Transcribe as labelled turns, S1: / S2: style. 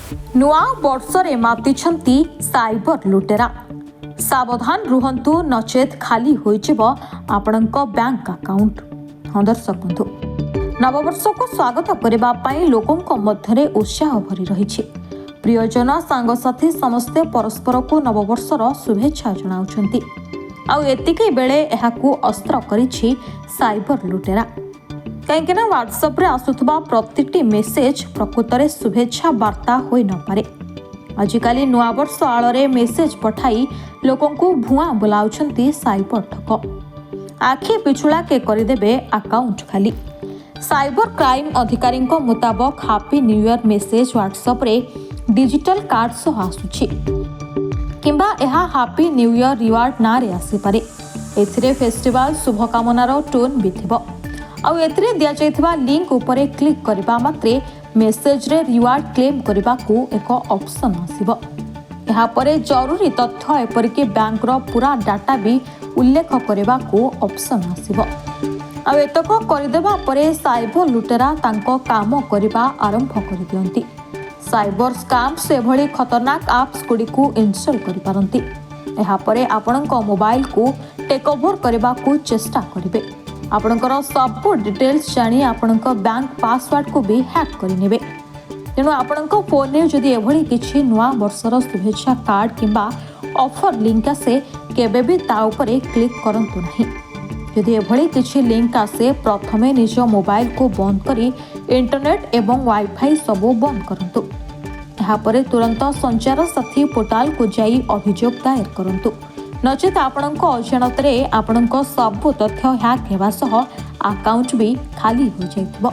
S1: नुआ वर्षरे मातिछंती साइबर लुटेरा सावधान रुहंतु नचेत खाली होइजिब आपणक बैंक अकाउंट। हाँ दर्शक बंधु, नववर्ष को स्वागत करबा पई लोकंक मध्यरे उत्साह भरी रहिछि। प्रियजन सांगसाथी समस्ते परस्पर को नववर्षर शुभेच्छा जणाउछंती। आउ एतिके बेले एहाकू अस्त्र करिछि साइबर लुटेरा। कहीं व्हाट्सएप रे आसुथबा प्रतिटी मेसेज प्रकृतरे शुभेच्छा वार्ता होई न पारे। आजिकाली नुआ वर्ष आଳରେ मेसेज पठाई लोकंकु भुआ बुलाउछंती साइबर ठक। आखि पिछुड़ा के करदेबे अकाउंट खाली। साइबर क्राइम अधिकारी मुताबक happy new year message WhatsApp रे डिजिटल कार्ड सह आसुछि किंबा एहा हैप्पी न्यू ईयर रिवार्ड ना रे आसी पारे। एथिरे फेस्टिवल शुभकामनार टोन भी थिबो। आउ एथिरे दिया जायथिबा लिंक उपरे क्लिक करबा मात्रे मेसेज रे रिवार्ड क्लेम करबा को एक ऑप्शन आसीबो। एहा परे जरूरी तथ्य एपरिके बैंक रो पूरा डाटा भी उल्लेख करबा को ऑप्शन आसीबो। आउ एतक करदेबा परे साइबर लुटेरा तांको काम करबा आरंभ कर दियंती। साइबर स्कैम्स एभली खतरनाक एप्स गुडी को इंस्टॉल करि पारंती। एहा परे आपणक मोबाइल को टेक ओवर करबा को चेष्टा करिवे। आपणकर सब डिटेल्स जानी आपणक बैंक पासवर्ड को भी हैक करिनेबे। तेणु आपणक फोन रे जदि एभली किछि नुआ वर्षर शुभेच्छा कार्ड किंबा ऑफर लिंक आसे केबे भी ता उपरे क्लिक करंतु नाही। यदि एभली किछि लिंक आसे प्रथमे निज मोबाइल को बंद करी इंटरनेट एवं वाईफाई सबो बंद करंतु। एहा परे तुरंत संचार साथी पोर्टाल को जाई अभियोग दायर करंतु। नचेत आपणक अजाणतरे आपणक सब तथ्य हैक हेबा सह अकाउंट भी खाली हो जाइतबो।